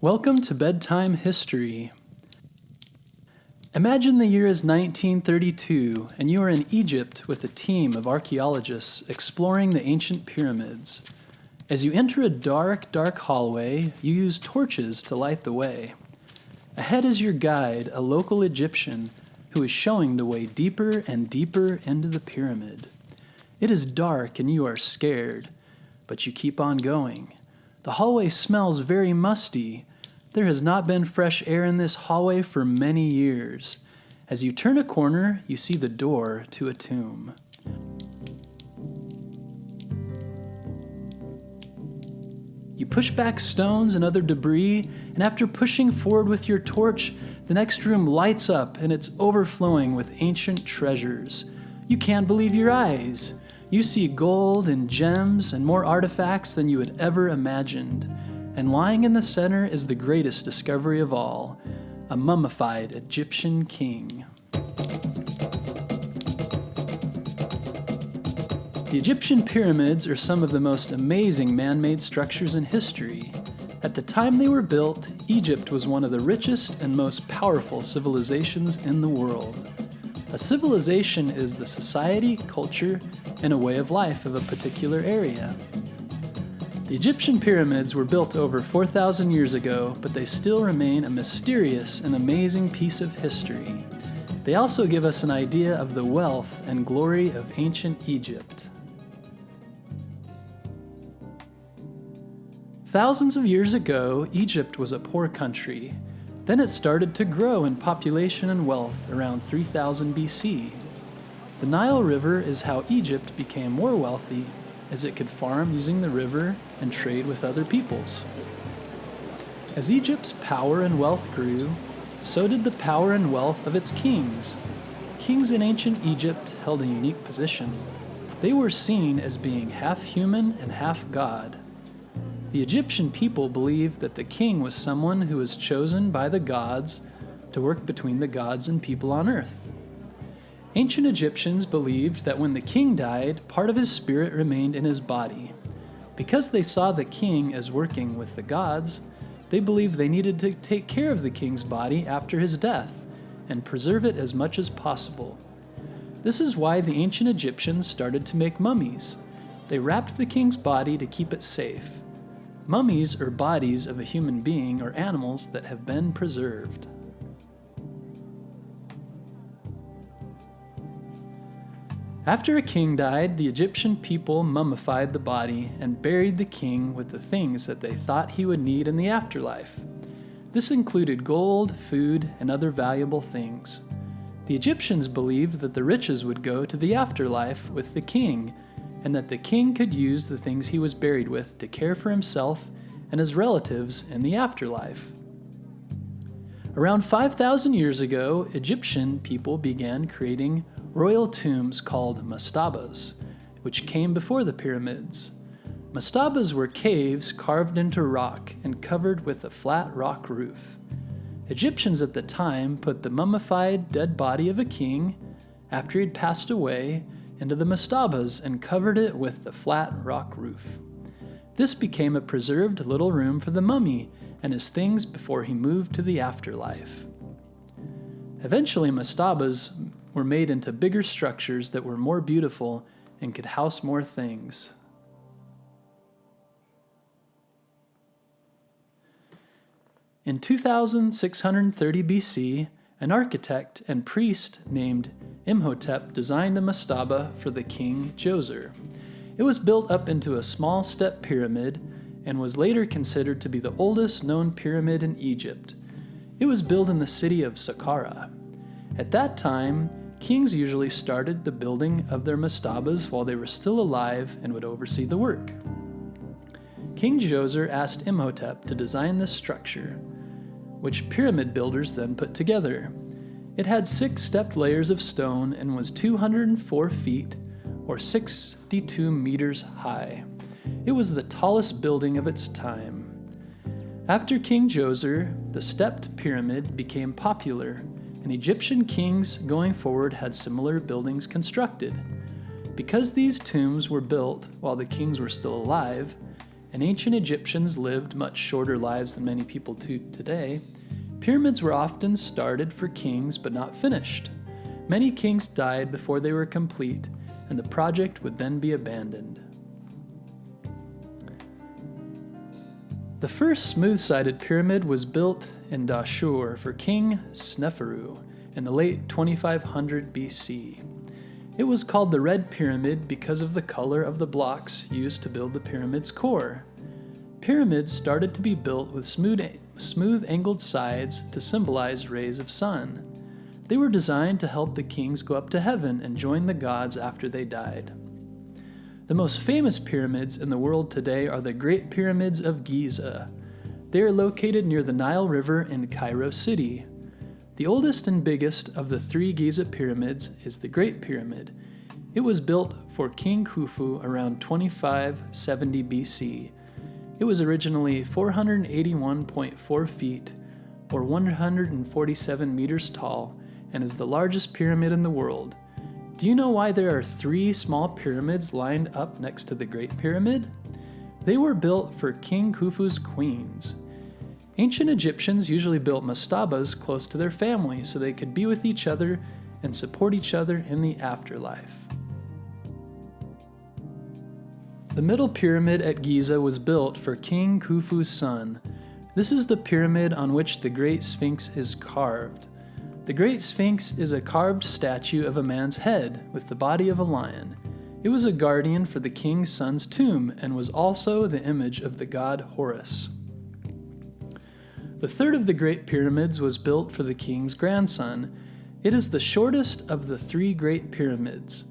Welcome to Bedtime History. Imagine the year is 1932 and you are in Egypt with a team of archaeologists exploring the ancient pyramids. As you enter a dark hallway, you use torches to light the way. Ahead is your guide, a local Egyptian, who is showing the way deeper and deeper into the pyramid. It is dark and you are scared, but you keep on going. The hallway smells very musty. There has not been fresh air in this hallway for many years. As you turn a corner, you see the door to a tomb. You push back stones and other debris, and after pushing forward with your torch, the next room lights up and it's overflowing with ancient treasures. You can't believe your eyes. You see gold and gems and more artifacts than you had ever imagined. And lying in the center is the greatest discovery of all, a mummified Egyptian king. The Egyptian pyramids are some of the most amazing man-made structures in history. At the time they were built, Egypt was one of the richest and most powerful civilizations in the world. A civilization is the society, culture, and a way of life of a particular area. The Egyptian pyramids were built over 4,000 years ago, but they still remain a mysterious and amazing piece of history. They also give us an idea of the wealth and glory of ancient Egypt. Thousands of years ago, Egypt was a poor country. Then it started to grow in population and wealth around 3000 BC. The Nile River is how Egypt became more wealthy, as it could farm using the river and trade with other peoples. As Egypt's power and wealth grew, so did the power and wealth of its kings. Kings in ancient Egypt held a unique position. They were seen as being half human and half god. The Egyptian people believed that the king was someone who was chosen by the gods to work between the gods and people on earth. Ancient Egyptians believed that when the king died, part of his spirit remained in his body. Because they saw the king as working with the gods, they believed they needed to take care of the king's body after his death and preserve it as much as possible. This is why the ancient Egyptians started to make mummies. They wrapped the king's body to keep it safe. Mummies are bodies of a human being or animals that have been preserved. After a king died, the Egyptian people mummified the body and buried the king with the things that they thought he would need in the afterlife. This included gold, food, and other valuable things. The Egyptians believed that the riches would go to the afterlife with the king, and that the king could use the things he was buried with to care for himself and his relatives in the afterlife. Around 5,000 years ago, Egyptian people began creating royal tombs called mastabas, which came before the pyramids. Mastabas were caves carved into rock and covered with a flat rock roof. Egyptians at the time put the mummified dead body of a king, after he'd passed away, into the mastabas and covered it with the flat rock roof. This became a preserved little room for the mummy and his things before he moved to the afterlife. Eventually, mastabas were made into bigger structures that were more beautiful and could house more things. In 2630 BC, an architect and priest named Imhotep designed a mastaba for the king Djoser. It was built up into a small step pyramid and was later considered to be the oldest known pyramid in Egypt. It was built in the city of Saqqara. At that time, kings usually started the building of their mastabas while they were still alive and would oversee the work. King Djoser asked Imhotep to design this structure, which pyramid builders then put together. It had 6 stepped layers of stone and was 204 feet, or 62 meters high. It was the tallest building of its time. After King Djoser, the stepped pyramid became popular, and Egyptian kings going forward had similar buildings constructed. Because these tombs were built while the kings were still alive, and ancient Egyptians lived much shorter lives than many people do today, pyramids were often started for kings but not finished. Many kings died before they were complete, and the project would then be abandoned. The first smooth-sided pyramid was built in Dashur for King Sneferu in the late 2500 BC. It was called the Red Pyramid because of the color of the blocks used to build the pyramid's core. Pyramids started to be built with smooth angled sides to symbolize rays of sun. They were designed to help the kings go up to heaven and join the gods after they died. The most famous pyramids in the world today are the Great Pyramids of Giza. They are located near the Nile River in Cairo City. The oldest and biggest of the three Giza pyramids is the Great Pyramid. It was built for King Khufu around 2570 BC. It was originally 481.4 feet, or 147 meters tall, and is the largest pyramid in the world. Do you know why there are three small pyramids lined up next to the Great Pyramid? They were built for King Khufu's queens. Ancient Egyptians usually built mastabas close to their family so they could be with each other and support each other in the afterlife. The middle pyramid at Giza was built for King Khufu's son. This is the pyramid on which the Great Sphinx is carved. The Great Sphinx is a carved statue of a man's head with the body of a lion. It was a guardian for the king's son's tomb and was also the image of the god Horus. The third of the Great Pyramids was built for the king's grandson. It is the shortest of the three Great Pyramids.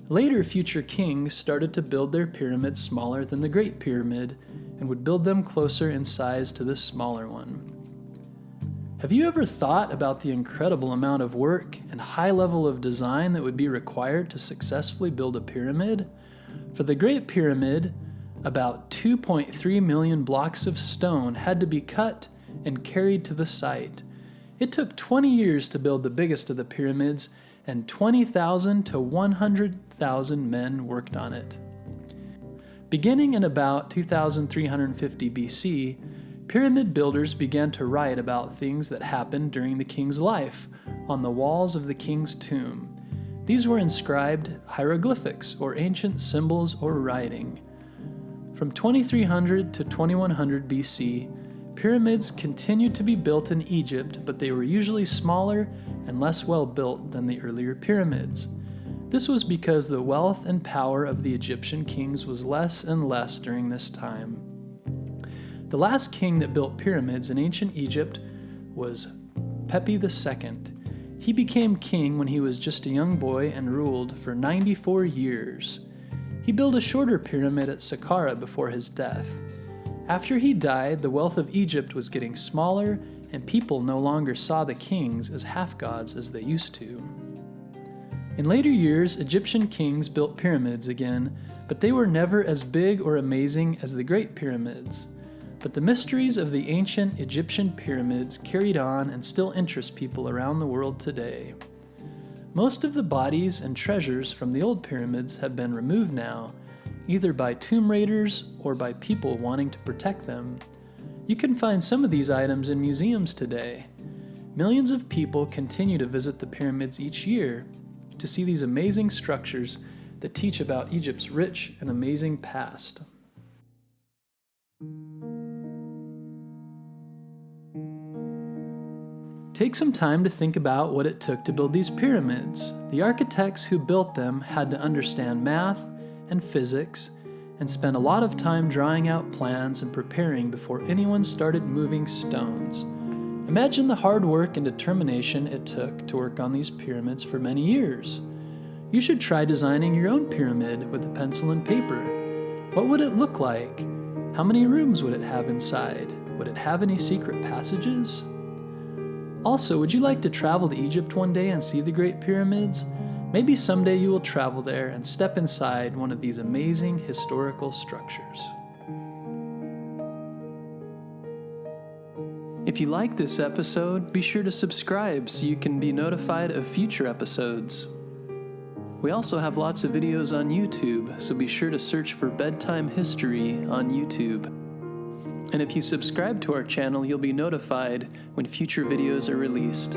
Later future kings started to build their pyramids smaller than the Great Pyramid and would build them closer in size to the smaller one. Have you ever thought about the incredible amount of work and high level of design that would be required to successfully build a pyramid? For the Great Pyramid, about 2.3 million blocks of stone had to be cut and carried to the site. It took 20 years to build the biggest of the pyramids, and 20,000 to 100,000 men worked on it. Beginning in about 2350 BC, pyramid builders began to write about things that happened during the king's life on the walls of the king's tomb. These were inscribed hieroglyphics, or ancient symbols or writing. From 2300 to 2100 BC, pyramids continued to be built in Egypt, but they were usually smaller and less well built than the earlier pyramids. This was because the wealth and power of the Egyptian kings was less and less during this time. The last king that built pyramids in ancient Egypt was Pepi II. He became king when he was just a young boy and ruled for 94 years. He built a shorter pyramid at Saqqara before his death. After he died, the wealth of Egypt was getting smaller, and people no longer saw the kings as half-gods as they used to. In later years, Egyptian kings built pyramids again, but they were never as big or amazing as the Great Pyramids. But the mysteries of the ancient Egyptian pyramids carried on and still interest people around the world today. Most of the bodies and treasures from the old pyramids have been removed now, either by tomb raiders or by people wanting to protect them. You can find some of these items in museums today. Millions of people continue to visit the pyramids each year to see these amazing structures that teach about Egypt's rich and amazing past. Take some time to think about what it took to build these pyramids. The architects who built them had to understand math and physics and spend a lot of time drawing out plans and preparing before anyone started moving stones. Imagine the hard work and determination it took to work on these pyramids for many years. You should try designing your own pyramid with a pencil and paper. What would it look like? How many rooms would it have inside? Would it have any secret passages? Also, would you like to travel to Egypt one day and see the Great Pyramids? Maybe someday you will travel there and step inside one of these amazing historical structures. If you like this episode, be sure to subscribe so you can be notified of future episodes. We also have lots of videos on YouTube, so be sure to search for Bedtime History on YouTube. And if you subscribe to our channel, you'll be notified when future videos are released.